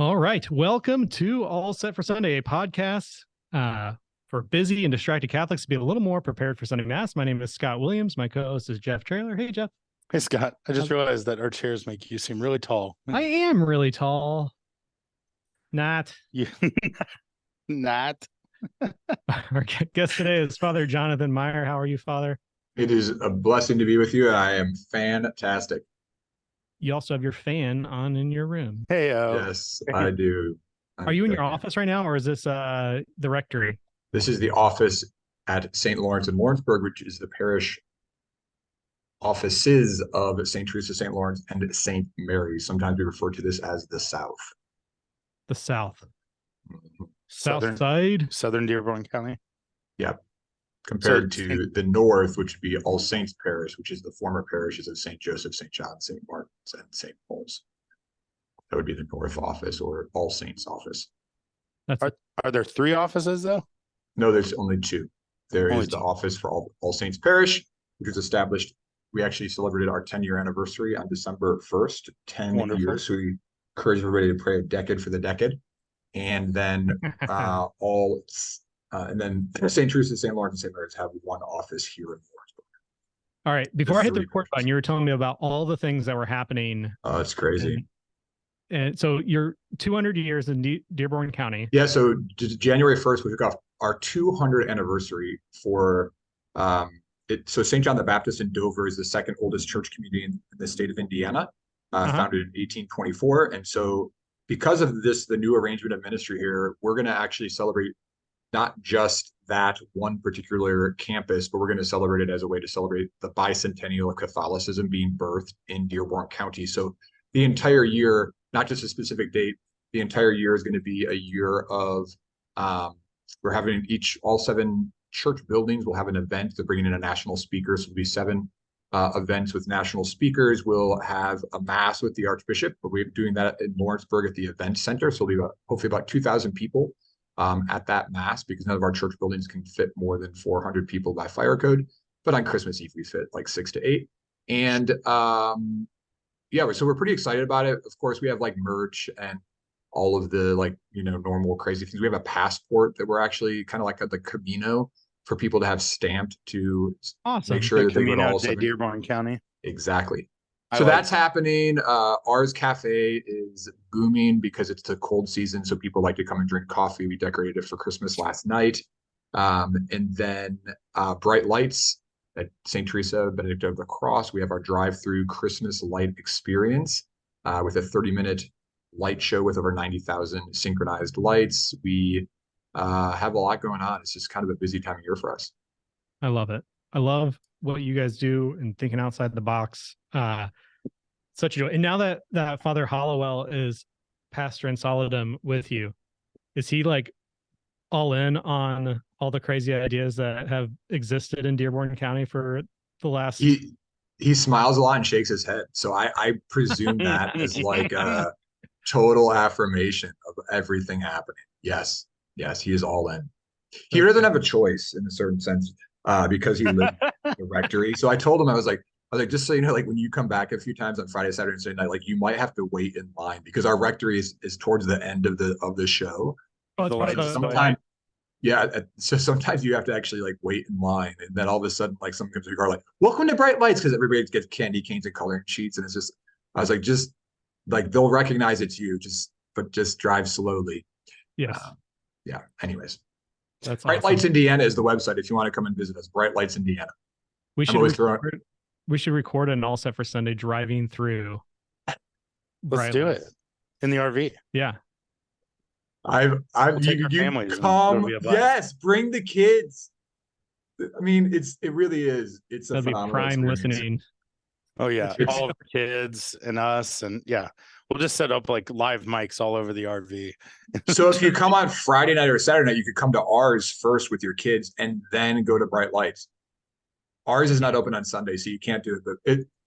All right. Welcome to All Set for Sunday, a podcast for busy and distracted Catholics to be a little more prepared for Sunday Mass. My name is Scott Williams. My co-host is Jeff Traylor. Hey, Jeff. Hey, Scott. I just realized that our chairs make you seem really tall. I am really tall. Not. You not. Our guest today is Father Jonathan Meyer. How are you, Father? It is a blessing to be with you, and I am fantastic. You also have your fan on in your room. Hey, yes, I do. Are you in your office right now, or is this the rectory? This is the office at St. Lawrence in Lawrenceburg, which is the parish offices of St. Teresa, St. Lawrence, and St. Mary. Sometimes we refer to this as the South. The South. Mm-hmm. Southern Dearborn County. Yep. Compared to the North, which would be All Saints Parish, which is the former parishes of St. Joseph, St. John, St. Martin's, and St. Paul's. That would be the North office or All Saints office. Are there three offices, though? No, there's only two. There is the office for All Saints Parish, which was established. We actually celebrated our 10-year anniversary on December 1st, 10 Wonderful. years. So we encourage everybody to pray a decade for the decade. And then and then St. Teresa, St. Lawrence, and St. Mary's have one office here in Lawrenceburg. All right. Before I hit the record button, you were telling me about all the things that were happening. Oh, it's crazy. And so you're 200 years in Dearborn County. Yeah. So January 1st, we took off our 200th anniversary for So St. John the Baptist in Dover is the second oldest church community in the state of Indiana, founded in 1824. And so because of this, the new arrangement of ministry here, we're going to actually celebrate not just that one particular campus, but we're going to celebrate it as a way to celebrate the bicentennial of Catholicism being birthed in Dearborn County. So the entire year, not just a specific date, the entire year is going to be a year of, we're having all 7 church buildings will have an event. They're bringing in a national speaker. So there'll be 7 events with national speakers. We'll have a mass with the Archbishop, but we're doing that in Lawrenceburg at the event center. So it'll be hopefully about 2,000 people at that mass, because none of our church buildings can fit more than 400 people by fire code. But on Christmas Eve, we fit like 6 to 8. And yeah, so we're pretty excited about it. Of course, we have like merch and all of the normal crazy things. We have a passport that we're actually kind of like the Camino for people to have stamped to make sure that they go to all Dearborn County. Exactly. So that's happening. Ars Cafe is booming because it's the cold season, so people like to come and drink coffee. We decorated it for Christmas last night. And then bright lights at St. Teresa, Benedict of the Cross. We have our drive-through Christmas light experience with a 30-minute light show with over 90,000 synchronized lights. We have a lot going on. It's just kind of a busy time of year for us. I love it. I love what you guys do and thinking outside the box. Such a joy. And now that Father Hollowell is pastor in Solidum with you, is he like all in on all the crazy ideas that have existed in Dearborn County for the last? He smiles a lot and shakes his head. So I presume that is like a total affirmation of everything happening. Yes, he is all in. He doesn't have a choice in a certain sense because he lived in the rectory. So I told him, I was like, just so you know, like when you come back a few times on Friday, Saturday, and Sunday night, like you might have to wait in line because our rectory is towards the end of the show. Oh, sometimes, yeah. So sometimes you have to actually like wait in line, and then all of a sudden, like sometimes we are like, "Welcome to Bright Lights," because everybody gets candy canes and coloring sheets, and it's just, I was like, just like they'll recognize it's you, but just drive slowly. Yes. Yeah. Anyways, that's Bright awesome. Lights Indiana is the website if you want to come and visit us. Bright Lights Indiana. We should record an All Set for Sunday driving through. Let's do it in the RV. Yeah. You come. Yes, bring the kids. I mean, it really is. It's a phenomenal prime experience. Listening. Oh yeah, all of the kids and us, and yeah, we'll just set up like live mics all over the RV. So if you come on Friday night or Saturday night, you could come to ours first with your kids and then go to Bright Lights. Ours is not open on Sunday, so you can't do it. But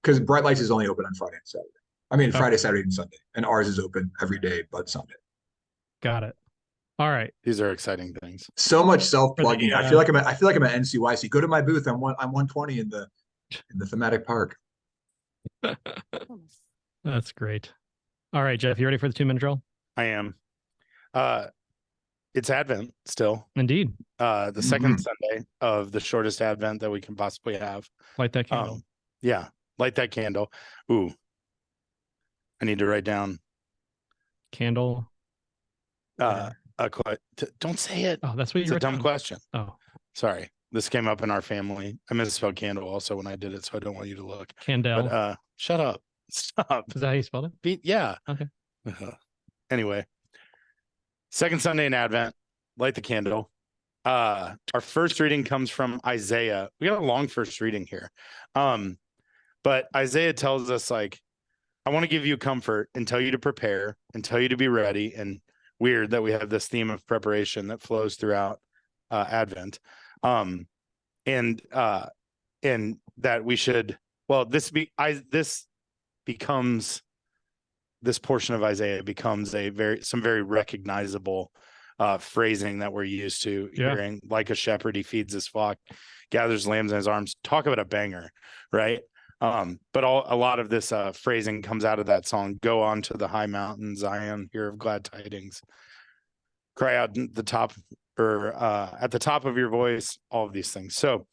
because Bright Lights is only open on Friday and Saturday. I mean, Friday, Saturday, and Sunday, and ours is open every day but Sunday. Got it. All right. These are exciting things. So much self-plugging. I feel like I'm at NCYC. Go to my booth. I'm 120 in the thematic park. That's great. All right, Jeff, you ready for the 2-minute drill? I am. It's Advent still. Indeed. The second Sunday of the shortest Advent that we can possibly have. Light that candle. Yeah, light that candle. Ooh, I need to write down Candle. Don't say it. Oh, that's what It's you a wrote dumb down. question. Oh, Sorry. This came up in our family. I misspelled candle also when I did it, so I don't want you to look. Candle. But shut up. Stop. Is that how you spelled it? Yeah. Okay. Anyway, second Sunday in Advent, light the candle. Our first reading comes from Isaiah. We got a long first reading here. But Isaiah tells us, like, I want to give you comfort and tell you to prepare and tell you to be ready. And weird that we have this theme of preparation that flows throughout Advent. And that we should, this portion of Isaiah becomes some very recognizable phrasing that we're used to hearing. Like a shepherd, he feeds his flock, gathers lambs in his arms. Talk about a banger, right? But a lot of this phrasing comes out of that song. Go on to the high mountain, Zion, hear of glad tidings. Cry out at the top of your voice, all of these things. So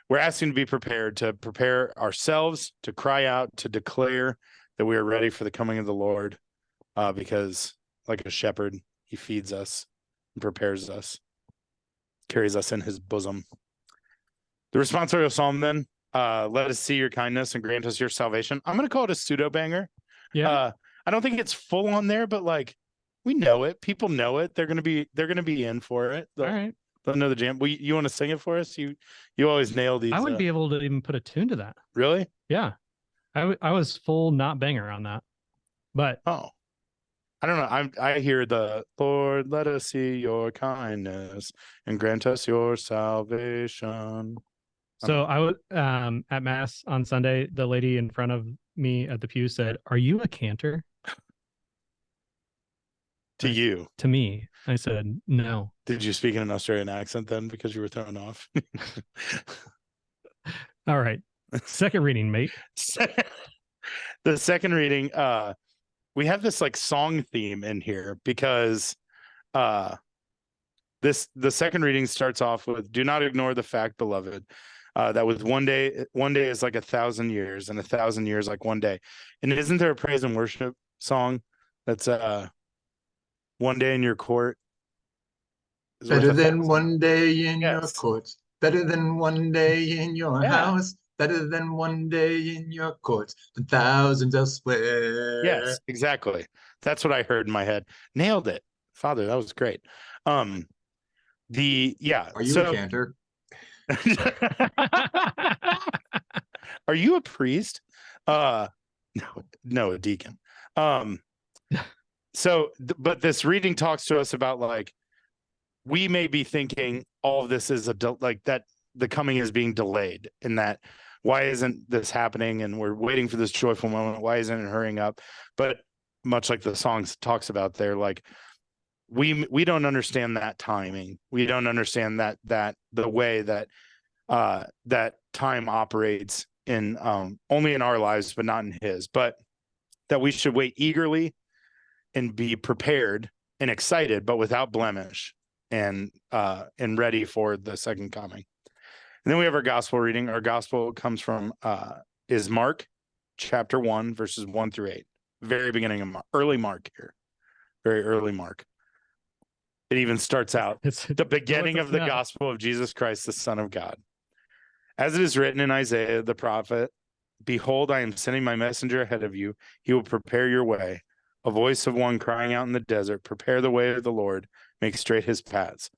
we're asking to be prepared, to prepare ourselves, to cry out, to declare that we are ready for the coming of the Lord, because like a shepherd, he feeds us and prepares us, carries us in his bosom. The responsorial psalm then, let us see your kindness and grant us your salvation. I'm going to call it a pseudo banger. Yeah. I don't think it's full on there, but like, we know it. People know it. They're going to be in for it. All right. They'll know the jam. You want to sing it for us? You always nail these. I wouldn't be able to even put a tune to that. Really? Yeah. I was full not banger on that. But I don't know. I hear the Lord, let us see your kindness and grant us your salvation. So I was at Mass on Sunday. The lady in front of me at the pew said, "Are you a cantor?" You. To me. I said, "No." Did you speak in an Australian accent then because you were thrown off? All right. Second reading, mate. The second reading, we have this like song theme in here because the second reading starts off with, do not ignore the fact, beloved, that with one day is like 1,000 years and 1,000 years like one day. And isn't there a praise and worship song that's one day in your court better than one day in your courts, better than one day in your house, better than one day in your courts, than thousands elsewhere. Yes, exactly. That's what I heard in my head. Nailed it, Father. That was great. Are you a cantor? Are you a priest? No, a deacon. But this reading talks to us about, like, we may be thinking all of this is that the coming is being delayed, and that why isn't this happening? And we're waiting for this joyful moment. Why isn't it hurrying up? But much like the song talks about there, like we don't understand that timing. We don't understand that the way that that time operates in only in our lives, but not in his. But that we should wait eagerly and be prepared and excited, but without blemish, and ready for the second coming. And then we have our gospel reading. Our gospel comes from is Mark chapter 1, verses 1 through 8. Very beginning of Mark, early Mark here. Very early Mark. It even starts out, it's the beginning of the gospel of Jesus Christ, the Son of God. As it is written in Isaiah the prophet, behold, I am sending my messenger ahead of you. He will prepare your way. A voice of one crying out in the desert, prepare the way of the Lord, make straight his paths.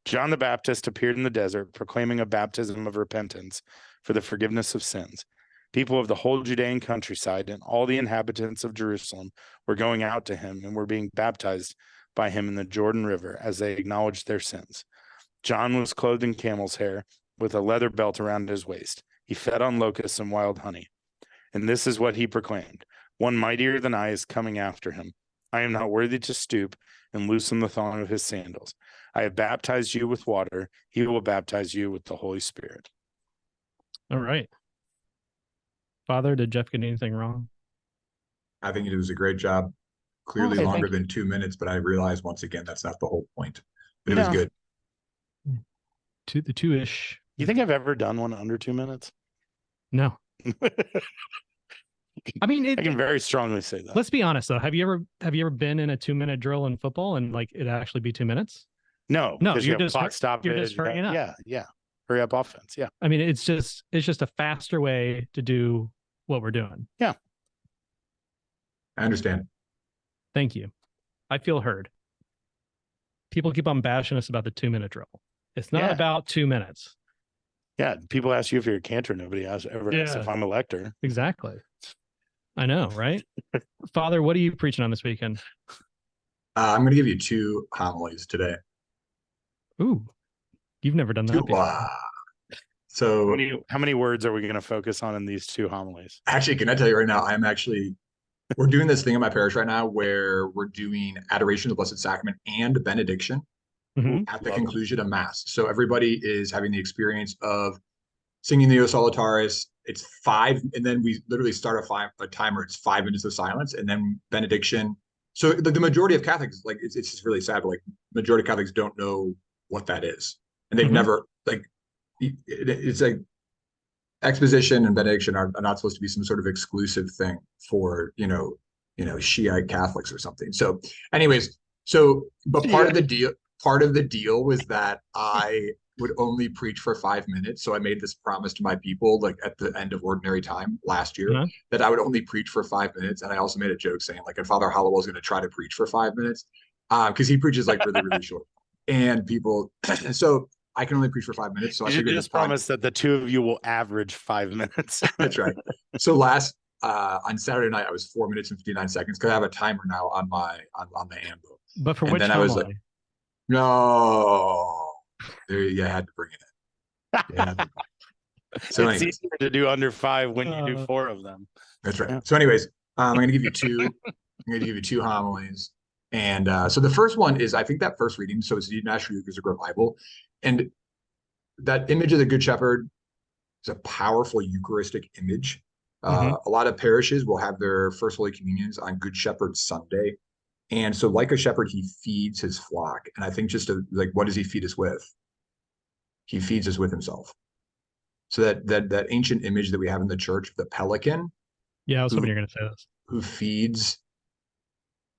John the Baptist appeared in the desert, proclaiming a baptism of repentance for the forgiveness of sins. People of the whole Judean countryside and all the inhabitants of Jerusalem were going out to him and were being baptized by him in the Jordan River as they acknowledged their sins. John was clothed in camel's hair with a leather belt around his waist. He fed on locusts and wild honey. And this is what he proclaimed. One mightier than I is coming after him. I am not worthy to stoop and loosen the thong of his sandals. I have baptized you with water. He will baptize you with the Holy Spirit. All right. Father, did Jeff get anything wrong? I think he does a great job. clearly Okay, longer thank you. than 2 minutes, but I realized once again that's not the whole point. But it was No. good. The two-ish. You think I've ever done one under 2 minutes? No. I mean, I can very strongly say that. let's be honest though. Have you ever been in a 2-minute drill in football and like it actually be 2 minutes? No, No, because you're you have just clock stoppage. you're just hurrying up. Yeah, yeah. Hurry up offense. Yeah. I mean, it's just a faster way to do what we're doing. Yeah. I understand. Thank you. I feel heard. People keep on bashing us about the 2-minute drill. It's not Yeah. about 2 minutes. Yeah. People ask you if you're a cantor. Nobody ever asks Yeah. if I'm a lector. Exactly. I know, right? Father, what are you preaching on this weekend? I'm going to give you 2 homilies today. Ooh, you've never done that before. So How many words are we going to focus on in these 2 homilies? actually, can I tell you right now, we're doing this thing in my parish right now where we're doing adoration of the Blessed Sacrament and benediction at the conclusion of Mass. So everybody is having the experience of singing the O Solitaris. It's 5, and then we literally start a timer. It's 5 minutes of silence, and then benediction. So the majority of Catholics, like, it's just really sad, but like majority of Catholics don't know what that is, and they've never, like, it's like exposition and benediction are not supposed to be some sort of exclusive thing for Shiite Catholics or something. So anyways, but part of the deal was that I would only preach for 5 minutes. So I made this promise to my people, like at the end of ordinary time last year, that I would only preach for 5 minutes. And I also made a joke saying, like, if Father Hollowell is going to try to preach for 5 minutes, because he preaches like really, really short. And people, so I can only preach for 5 minutes. So I figured just promise that the 2 of you will average 5 minutes. That's right. So on Saturday night, I was 4 minutes and 59 seconds because I have a timer now on the ambo. But for which then I was like, no, you had to bring it in. So it's easier to do under 5 when you do 4 of them. That's right. Yeah. So anyways, I'm going to give you 2. I'm going to give you 2 homilies. And so the first one is, I think that first reading, so it's the National Eucharistic Revival. And that image of the Good Shepherd is a powerful Eucharistic image. A lot of parishes will have their first Holy Communions on Good Shepherd Sunday. And so like a shepherd, he feeds his flock. And I think what does he feed us with? He feeds us with himself. So that ancient image that we have in the church, the pelican. Yeah, I was hoping you're going to say this. Who feeds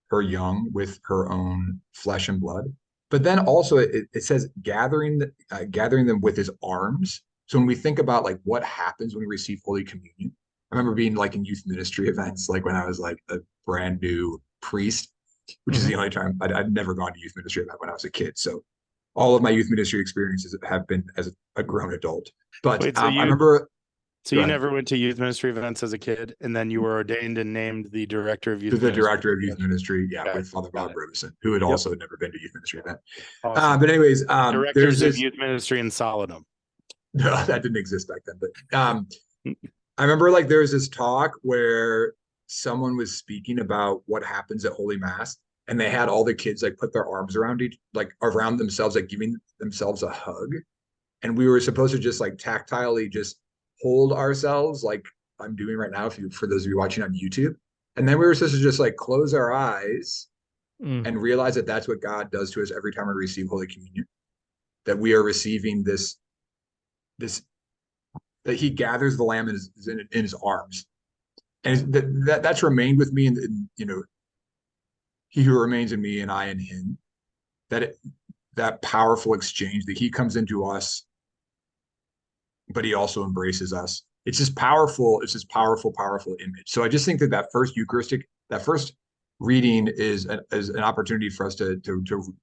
her young with her own flesh and blood. But then also it says gathering them with his arms. So when we think about like what happens when we receive Holy Communion, I remember being like in youth ministry events, like when I was like a brand new priest, which is the only time I'd never gone to youth ministry event when I was a kid. So all of my youth ministry experiences have been as a grown adult. But I remember. So you never went to youth ministry events as a kid, and then you were ordained and named the director of youth ministry. The director of youth ministry, with Father Bob Robison, who had also never been to youth ministry event. Awesome. But anyways, directors of youth ministry in Solidum. No, that didn't exist back then. But I remember like there was this talk where someone was speaking about what happens at Holy Mass, and they had all the kids like put their arms around themselves, like giving themselves a hug, and we were supposed to just like tactilely just hold ourselves like I'm doing right now, for those of you watching on YouTube. And then we were supposed to just like close our eyes and realize that that's what God does to us every time we receive Holy Communion, that we are receiving this that he gathers the lamb in his arms. And that's remained with me, and he who remains in me and I in him, that powerful exchange that he comes into us, but he also embraces us. It's this powerful image. So I just think that first reading is an opportunity for us to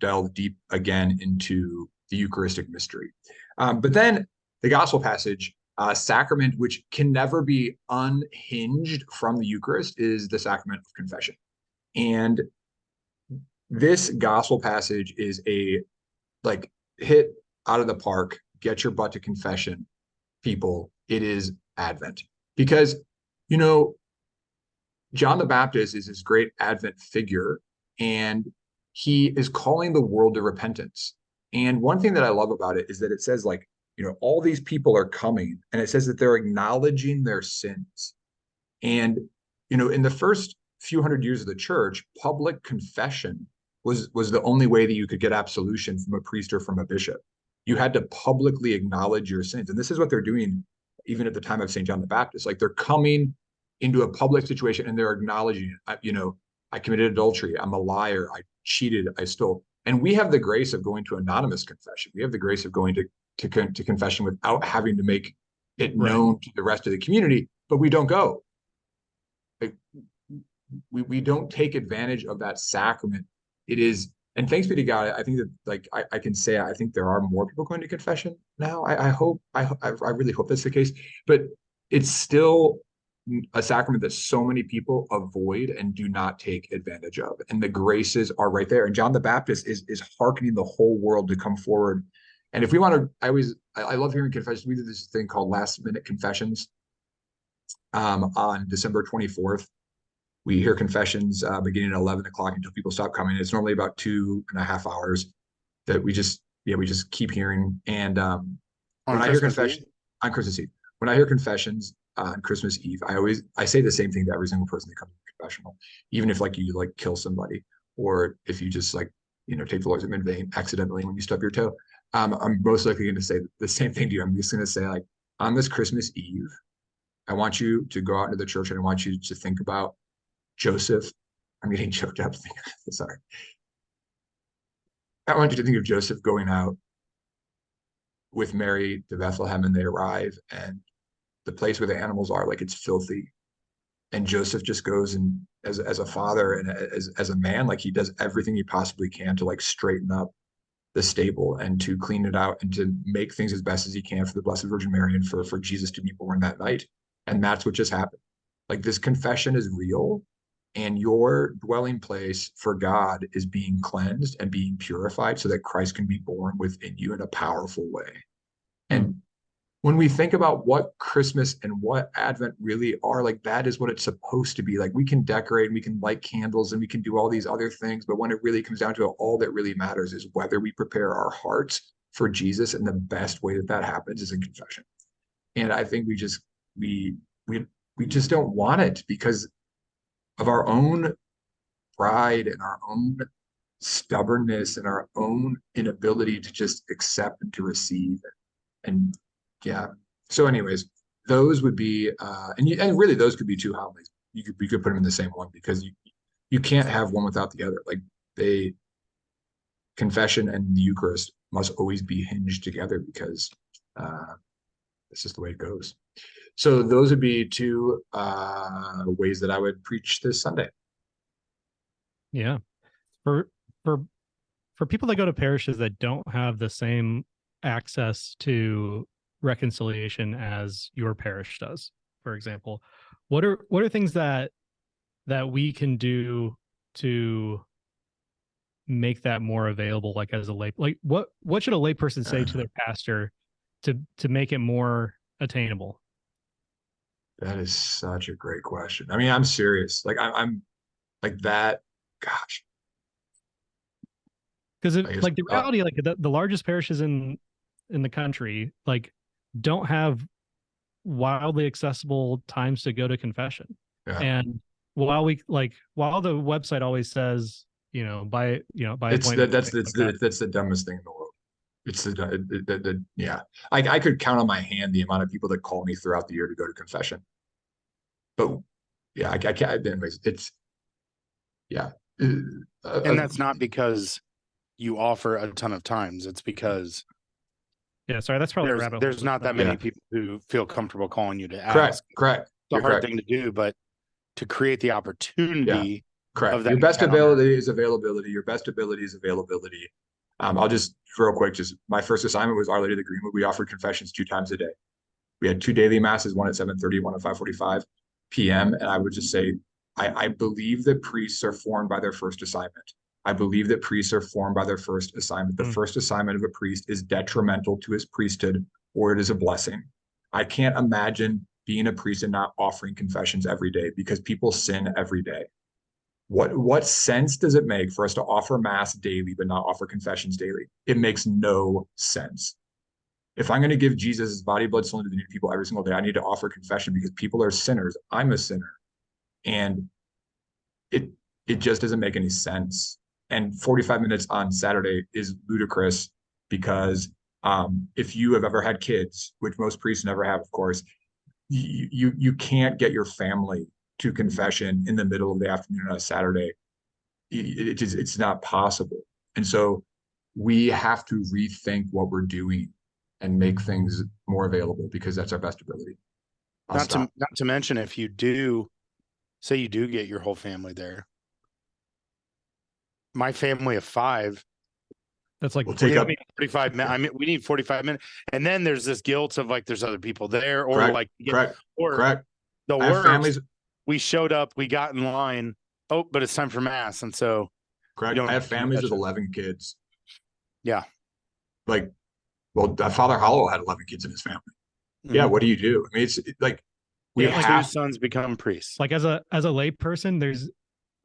delve deep again into the Eucharistic mystery. But then the gospel passage, sacrament, which can never be unhinged from the Eucharist, is the sacrament of confession. And this gospel passage is hit out of the park, get your butt to confession, people. It is Advent, because John the Baptist is this great Advent figure, and he is calling the world to repentance. And one thing that I love about it is that it says all these people are coming, and it says that they're acknowledging their sins. And in the first few hundred years of the church, public confession was the only way that you could get absolution from a priest or from a bishop. You had to publicly acknowledge your sins. And this is what they're doing even at the time of St. John the Baptist. Like they're coming into a public situation and they're acknowledging it. I committed adultery. I'm a liar. I cheated. I stole. And we have the grace of going to anonymous confession. We have the grace of going to confession without having to make it known to the rest of the community, but we don't go. Like, we don't take advantage of that sacrament. It is, and thanks be to God, I think that like I can say I think there are more people going to confession now. I really hope that's the case, but it's still a sacrament that so many people avoid and do not take advantage of. And the graces are right there. And John the Baptist is hearkening the whole world to come forward. And if we want to, I love hearing confessions. We did this thing called last minute confessions on December 24th. We hear confessions beginning at 11 o'clock until people stop coming. It's normally about 2.5 hours that we just keep hearing. And when I hear confessions on Christmas Eve, when I hear confessions on Christmas Eve, I say the same thing to every single person that comes to the confessional, even if like you like kill somebody, or if you just like, take the Lord's name in vain accidentally when you stub your toe. I'm most likely going to say the same thing to you. I'm just going to say, like, on this Christmas Eve, I want you to go out into the church and I want you to think about Joseph. I'm getting choked up. Sorry. I want you to think of Joseph going out with Mary to Bethlehem, and they arrive, and the place where the animals are, like, it's filthy. And Joseph just goes and as a father and as a man, like, he does everything he possibly can to like straighten up the stable and to clean it out and to make things as best as he can for the Blessed Virgin Mary and for Jesus to be born that night. And that's what just happened. Like, this confession is real, and your dwelling place for God is being cleansed and being purified so that Christ can be born within you in a powerful way. And when we think about what Christmas and what Advent really are, like, that is what it's supposed to be. Like, we can decorate and we can light candles and we can do all these other things, but when it really comes down to it, all that really matters is whether we prepare our hearts for Jesus, and the best way that happens is in confession. And I think we just don't want it because of our own pride and our own stubbornness and our own inability to just accept and to receive. And yeah. So anyways, those would be, and really those could be two homilies. We could put them in the same one, because you can't have one without the other. Like, confession and the Eucharist must always be hinged together, because it's just the way it goes. So those would be two ways that I would preach this Sunday. Yeah. For people that go to parishes that don't have the same access to reconciliation as your parish does, for example, what are things that we can do to make that more available, like as a lay, like what should a lay person say to their pastor to make it more attainable? That is such a great question. I mean, I'm serious. Like, I'm like that. Gosh. Because like the reality, like the largest parishes in the country, like, don't have wildly accessible times to go to confession. Yeah. And while the website always says, by appointment, that's the dumbest thing in the world. It's yeah. I could count on my hand the amount of people that call me throughout the year to go to confession. But yeah, I can't. Anyways, it's yeah. And that's not because you offer a ton of times. It's because that's probably there's not that many people who feel comfortable calling you to ask. Correct. It's a hard thing to do, but to create the opportunity. Correct. Your best ability is availability. Your best ability is availability. I'll just real quick. Just my first assignment was Our Lady of the Greenwood. We offered confessions 2 times a day. We had 2 daily masses, one at 7:30, one at 5:45 p.m. And I would just say, I believe that priests are formed by their first assignment. I believe that priests are formed by their first assignment. The first assignment of a priest is detrimental to his priesthood, or it is a blessing. I can't imagine being a priest and not offering confessions every day, because people sin every day. What sense does it make for us to offer mass daily but not offer confessions daily? It makes no sense. If I'm going to give Jesus his body, blood, soul, and divinity to people every single day, I need to offer confession, because people are sinners. I'm a sinner. And it it just doesn't make any sense. And 45 minutes on Saturday is ludicrous because if you have ever had kids, which most priests never have, of course, you can't get your family to confession in the middle of the afternoon on a Saturday. It's not possible. And so we have to rethink what we're doing and make things more available because that's our best ability. Not to mention, if you do say you do get your whole family there, my family of 5, That's like we'll take up 45 minutes. I mean, we need 45 minutes. And then there's this guilt of like, there's other people there, or correct, like, correct. The I have worst, families. we showed up, we got in line. Oh, but it's time for mass. And so Correct. I have families with 11 kids. Yeah. Like, well, Father Hollow had 11 kids in his family. Mm-hmm. Yeah. What do you do? I mean, it's like we have 2 sons become priests. Like as a lay person, there's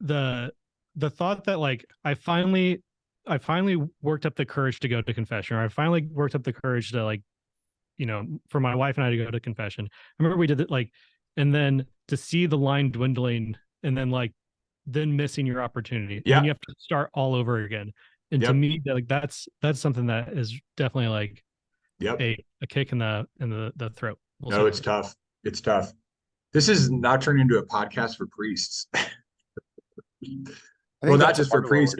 the thought that like I finally worked up the courage to go to confession, or I finally worked up the courage to like, for my wife and I to go to confession. I remember we did it like, and then to see the line dwindling and then missing your opportunity. Yeah. And you have to start all over again. And to me, like that's something that is definitely like a kick in the throat. No, it's tough. It's tough. This is now turning into a podcast for priests. Well, not just for priests.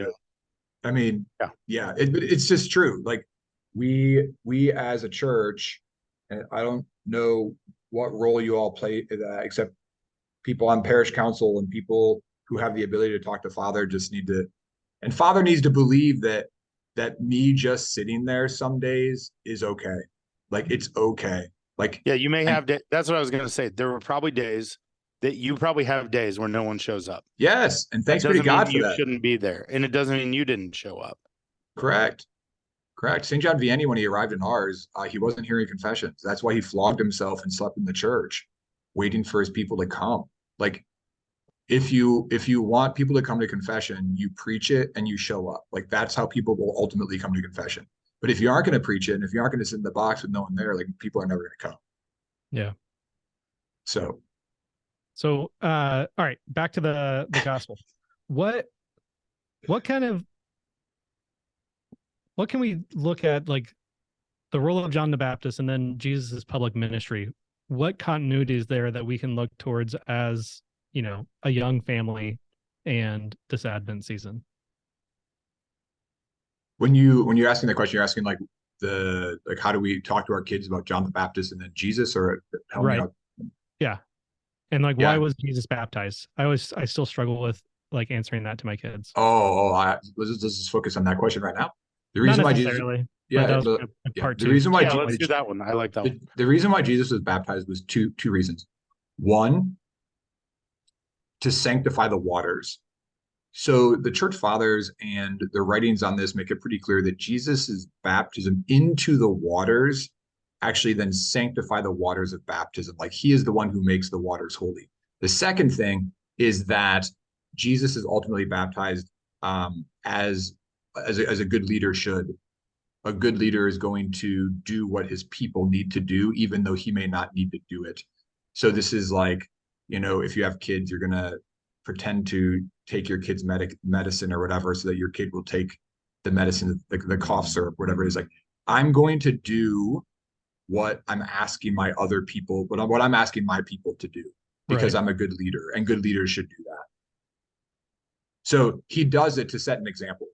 I mean, it's just true. Like we as a church, and I don't know what role you all play except people on parish council and people who have the ability to talk to Father just need to, and Father needs to believe that me just sitting there some days is okay. Like it's okay. Like, yeah, you may have that's what I was going to say. There were probably days that you probably have days where no one shows up. Yes. And thanks be to God for you that. Shouldn't be there. And it doesn't mean you didn't show up. Correct. St. John Vianney, when he arrived in ours, he wasn't hearing confessions. That's why he flogged himself and slept in the church, waiting for his people to come. Like, if you want people to come to confession, you preach it and you show up. Like that's how people will ultimately come to confession. But if you aren't going to preach it, and if you aren't going to sit in the box with no one there, like people are never going to come. Yeah. So all right, back to the gospel. What can we look at, like the role of John the Baptist and then Jesus's public ministry? What continuity is there that we can look towards as, a young family and this Advent season? When you're asking that question, you're asking like how do we talk to our kids about John the Baptist and then Jesus, or help me out? Yeah. And like, why was Jesus baptized? I still struggle with like answering that to my kids. Let's just focus on that question right now. The reason why Jesus, part two. The reason why let's do that one. I like that one. The reason why Jesus was baptized was two reasons. One, to sanctify the waters. So the church fathers and the writings on this make it pretty clear that Jesus's baptism into the waters actually then sanctify the waters of baptism. Like he is the one who makes the waters holy. The second thing is that Jesus is ultimately baptized as a good leader should. A good leader is going to do what his people need to do, even though he may not need to do it. So this is like, if you have kids, you're going to pretend to take your kid's medicine or whatever, so that your kid will take the medicine, the cough syrup, whatever it is. Like, I'm going to do what I'm asking my other people, what I'm asking my people to do, because I'm a good leader, and good leaders should do that. So he does it to set an example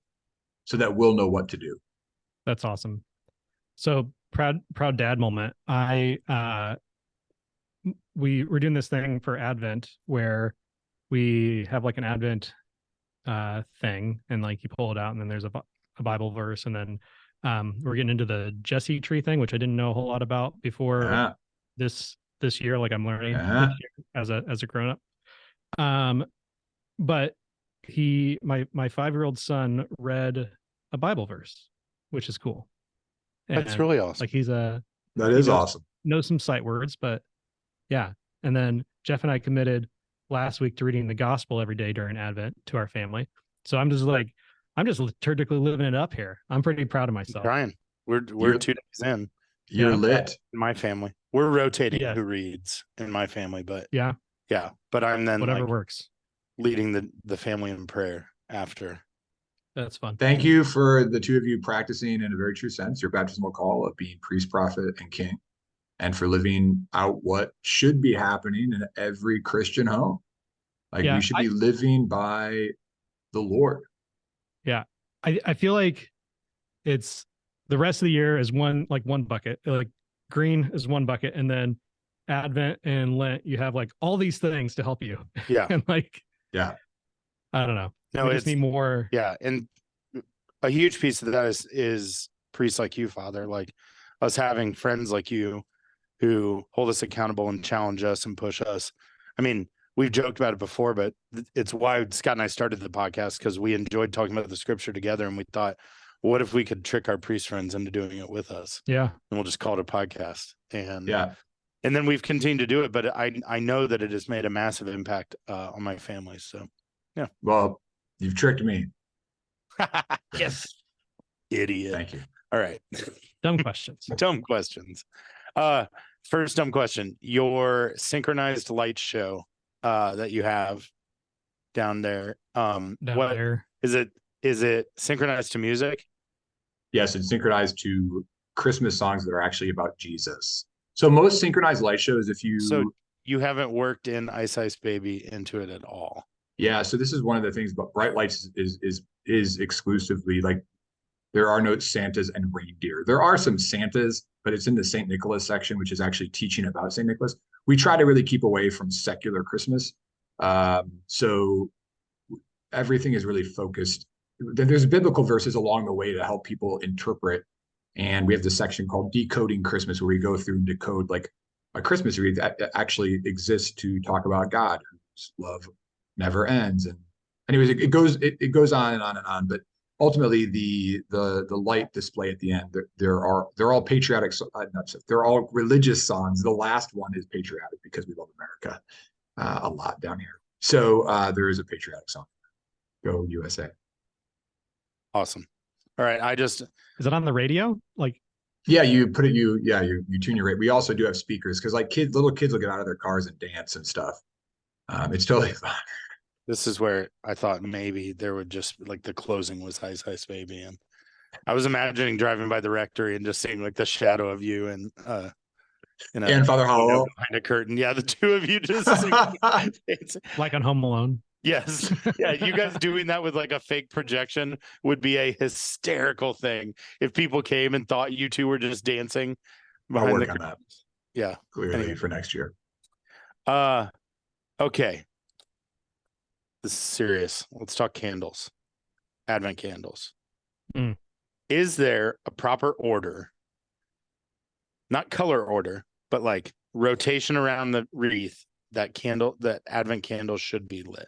so that we'll know what to do. That's awesome. So proud dad moment. We're doing this thing for Advent where we have like an Advent thing, and like you pull it out and then there's a Bible verse, and then we're getting into the Jesse tree thing, which I didn't know a whole lot about before this year. Like I'm learning this year as a grown up. But my 5-year-old son read a Bible verse, which is cool. And that's really awesome. Like that is awesome. Knows some sight words, but yeah. And then Jeff and I committed last week to reading the gospel every day during Advent to our family. So I'm just liturgically living it up here. I'm pretty proud of myself. Brian, we're 2 days in. You're lit. In my family, we're rotating who reads in my family, but yeah. But I'm then whatever works. leading the family in prayer after. That's fun. Thank you for the two of you practicing in a very true sense your baptismal call of being priest, prophet, and king, and for living out what should be happening in every Christian home. Like we should be living by the Lord. Yeah. I feel like it's the rest of the year is one bucket. Like green is one bucket, and then Advent and Lent, you have like all these things to help you. Yeah. And like, yeah, I don't know. No, we just need more. Yeah. And a huge piece of that is priests like you, Father, like us having friends like you who hold us accountable and challenge us and push us. I mean, we've joked about it before, but it's why Scott and I started the podcast, because we enjoyed talking about the scripture together, and we thought, what if we could trick our priest friends into doing it with us? Yeah. And we'll just call it a podcast. And yeah. And then we've continued to do it, but I know that it has made a massive impact on my family. So, yeah. Well, you've tricked me. Yes. Idiot. Thank you. All right. Dumb questions. Dumb questions. First dumb question. Your synchronized light show that you have down there. There. Is it synchronized to music? Yes, it's synchronized to Christmas songs that are actually about Jesus. So most synchronized light shows, So you haven't worked in Ice Ice Baby into it at all. Yeah, so this is one of the things, but Bright Lights is exclusively like there are no Santas and reindeer. There are some Santas, but it's in the St. Nicholas section, which is actually teaching about St. Nicholas. We try to really keep away from secular Christmas. So everything is really focused. There's biblical verses along the way to help people interpret. And we have this section called Decoding Christmas, where we go through and decode like a Christmas wreath that actually exists to talk about God, whose love never ends. And anyways, it goes on and on and on. But ultimately, the light display at the end, they're all patriotic. They're all religious songs. The last one is patriotic because we love America a lot down here. So there is a patriotic song. Go USA. Awesome. All right. Is it on the radio? Like, yeah, you put it. You tune your rate. We also do have speakers because like little kids will get out of their cars and dance and stuff. It's totally fun. This is where I thought maybe there would just like the closing was Ice Ice Baby, and I was imagining driving by the rectory and just seeing like the shadow of you and Father Howell behind a curtain. Yeah, the two of you just it's like on Home Alone. Yes. Yeah, you guys doing that with like a fake projection would be a hysterical thing if people came and thought you two were just dancing behind I'll work the on that. Yeah. Clearly anyway. For next year. Okay. This is serious. Let's talk candles. Advent candles. Is there a proper order? Not color order, but like rotation around the wreath that Advent candles should be lit?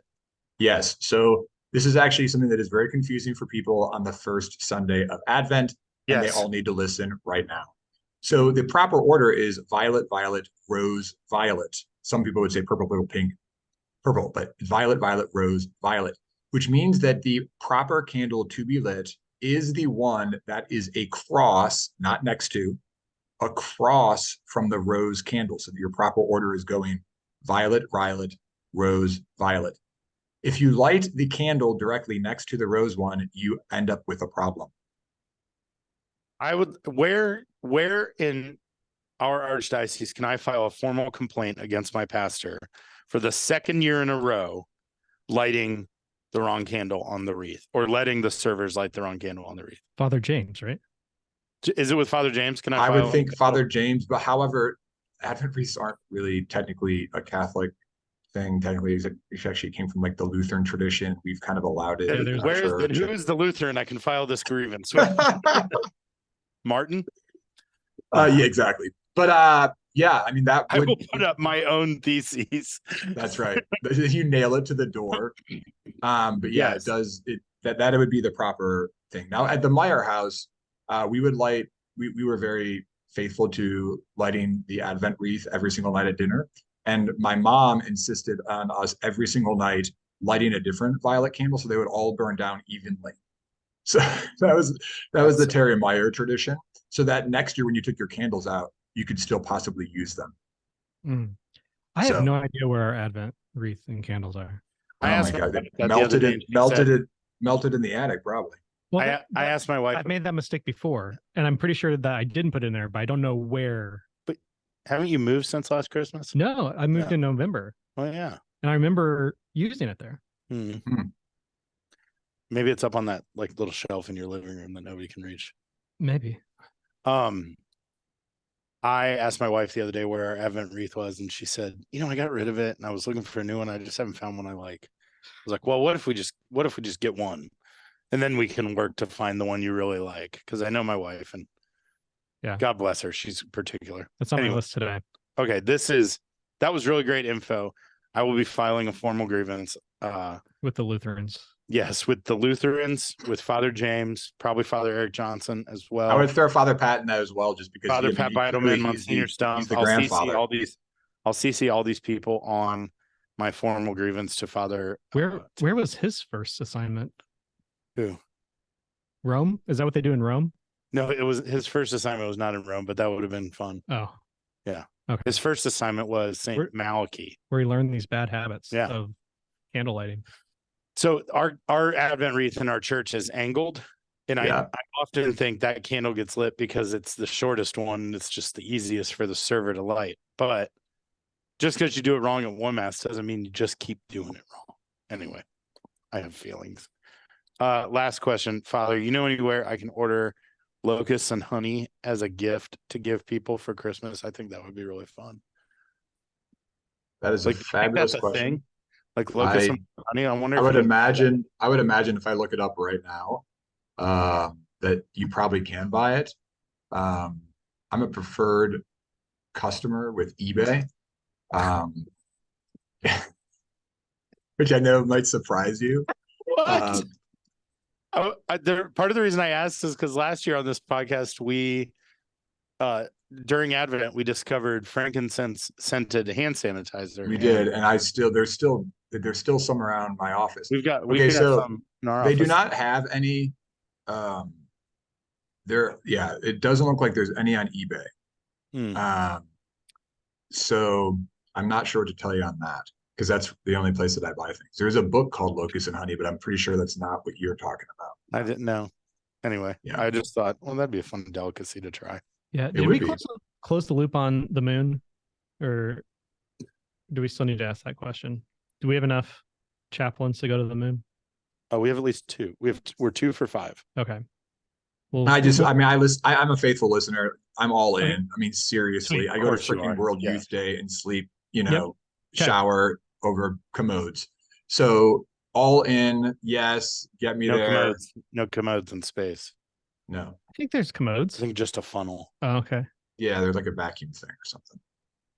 Yes. So this is actually something that is very confusing for people on the first Sunday of Advent, and they all need to listen right now. So the proper order is violet, violet, rose, violet. Some people would say purple, purple, pink, purple, but violet, violet, rose, violet, which means that the proper candle to be lit is the one that is a cross, not next to, across from the rose candle. So your proper order is going violet, violet, rose, violet. If you light the candle directly next to the rose one, you end up with a problem. I would where in our archdiocese can I file a formal complaint against my pastor for the second year in a row lighting the wrong candle on the wreath or letting the servers light the wrong candle on the wreath? Father James, right? Is it with Father James? Can I would think Father James, but however, Advent wreaths aren't really technically a Catholic thing. Technically, it actually came from like the Lutheran tradition. We've kind of allowed it. Who is the Lutheran I can file this grievance? Martin? Yeah, exactly. But yeah, I mean I will put up my own theses. That's right. You nail it to the door. But yeah, yes. It does. That would be the proper thing. Now at the Meyer house, we would light. We were very faithful to lighting the Advent wreath every single night at dinner. And my mom insisted on us every single night lighting a different violet candle, so they would all burn down evenly. So that was the Terry Meyer tradition. So that next year, when you took your candles out, you could still possibly use them. I have no idea where our Advent wreath and candles are. I Oh my asked my God, wife they that the other day, and she said, melted in the attic, probably. Well, I asked my wife, I've made that mistake before, and I'm pretty sure that I didn't put it in there, but I don't know where. but haven't you moved since last Christmas? No, I moved Yeah. in November, Oh yeah. and I remember using it there. Hmm. Maybe it's up on that like little shelf in your living room that nobody can reach. Maybe. I asked my wife the other day where our Advent wreath was, and she said, I got rid of it and I was looking for a new one. I just haven't found one I like. I was like, well, what if we just get one? And then we can work to find the one you really like. Because I know my wife, and Yeah, God bless her, she's particular. that's on my list today. Okay, that was really great info. I will be filing a formal grievance. With the Lutherans. Yes, with the Lutherans, with Father James, probably Father Eric Johnson as well. I would throw Father Pat in that as well, just because Father Pat Beidelman, Monsignor he's Stump. the grandfather. I'll CC all these people on my formal grievance to Father. Where was his first assignment? Who? Rome? Is that what they do in Rome? No, it was his first assignment was not in Rome, but that would have been fun. Oh, yeah. Okay. His first assignment was Saint Malachy, where he learned these bad habits Yeah. of candle lighting. So our Advent wreath in our church is angled, and I often think that candle gets lit because it's the shortest one. It's just the easiest for the server to light. But just because you do it wrong at one mass doesn't mean you just keep doing it wrong. Anyway, I have feelings. Last question, Father. You know anywhere I can order locusts and honey as a gift to give people for Christmas? I think that would be really fun. That is a fabulous that's question. A thing? Like locusts and honey. I wonder. I would imagine if I look it up right now, that you probably can buy it. I'm a preferred customer with eBay, which I know might surprise you. What? Part of the reason I asked is because last year on this podcast, we during Advent we discovered frankincense scented hand sanitizer. We did, and there's still some around my office. We've got some in our office. They do not have any. It doesn't look like there's any on eBay. So I'm not sure what to tell you on that, because that's the only place that I buy things. There's a book called Locust and Honey, but I'm pretty sure that's not what you're talking about. I didn't know. Anyway, yeah. I just thought, well, that'd be a fun delicacy to try. Yeah. Did we close the loop on the moon, or do we still need to ask that question? Do we have enough chaplains to go to the moon? Oh, we have at least 2. We're 2 for 5. Okay. Well, I'm a faithful listener. I'm all in. I mean, seriously, I go to freaking World Youth Day and sleep, shower over commodes. So all in, yes, get me there. No commodes in space. No. I think there's commodes. I think just a funnel. Oh, okay. Yeah, there's like a vacuum thing or something.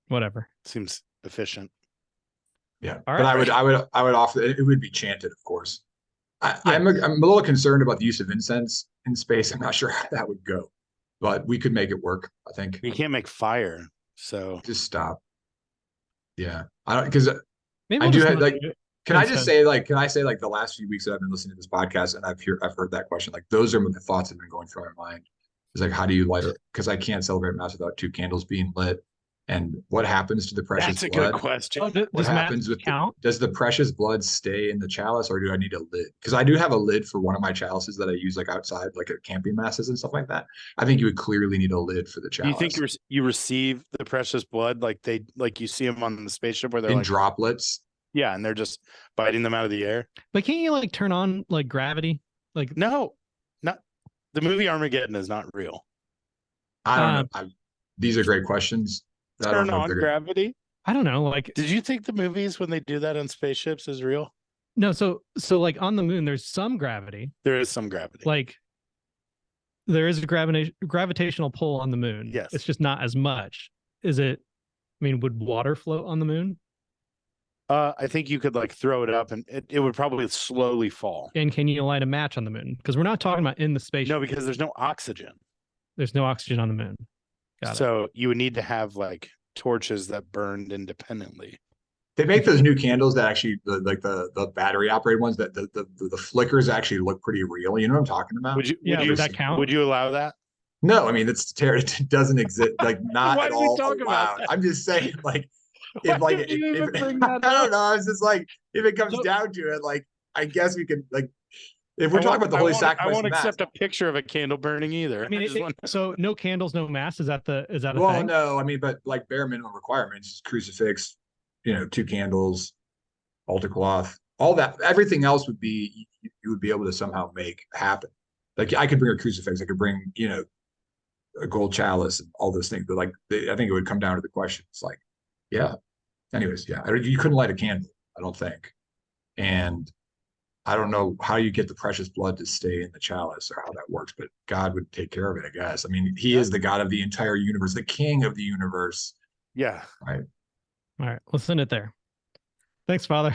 Whatever. Seems efficient. Yeah. But I would offer it would be chanted, of course. I'm a little concerned about the use of incense in space. I'm not sure how that would go, but we could make it work, I think. You can't make fire, so just stop. Yeah, I don't, because I do have can I say the last few weeks that I've been listening to this podcast and I've heard that question, like those are the thoughts that have been going through my mind. It's like, how do you light it? Because I can't celebrate mass without 2 candles being lit. And what happens to the precious blood? That's a good question. What happens with does the precious blood stay in the chalice, or do I need a lid? Because I do have a lid for one of my chalices that I use like outside, like at camping masses and stuff like that. I think you would clearly need a lid for the chalice. You think you receive the precious blood like you see them on the spaceship where they're in droplets? Yeah, and they're just biting them out of the air. But can't you like turn on like gravity? Like no, not the movie Armageddon is not real. I don't know. These are great questions. Turn on gravity. I don't know. Like, did you think the movies when they do that on spaceships is real? No. So like on the moon, there's some gravity. There is some gravity. Like there is a gravitational pull on the moon. Yes. It's just not as much. Is it? I mean, would water float on the moon? I think you could like throw it up and it would probably slowly fall. And can you light a match on the moon? Because we're not talking about in the spaceship. No, because there's no oxygen. There's no oxygen on the moon. So you would need to have like torches that burned independently. They make those new candles that actually the battery operated ones that the flickers actually look pretty real. You know what I'm talking about? Would that count? Would you allow that? No, I mean it doesn't exist. Like not at all allowed. I'm just saying, like if like did you even bring I that don't up? know, I was just like, if it comes So- down to it, like I guess we could like if we're talking about the holy I sacrifice won't and mass. accept a picture of a candle burning either. I mean, just want- so no candles, no mass. Is that a Well, thing? no, I mean, but like bare minimum requirements, crucifix, 2 candles, altar cloth, all that, everything else would be you would be able to somehow make happen. Like I could bring a crucifix, I could bring, a gold chalice and all those things, but like I think it would come down to the question. It's like, yeah. Anyways, yeah, you couldn't light a candle, I don't think, and I don't know how you get the precious blood to stay in the chalice or how that works, but God would take care of it, I guess. I mean, He is the God of the entire universe, the King of the universe. Yeah. Right. All right, let's end it there. Thanks, Father.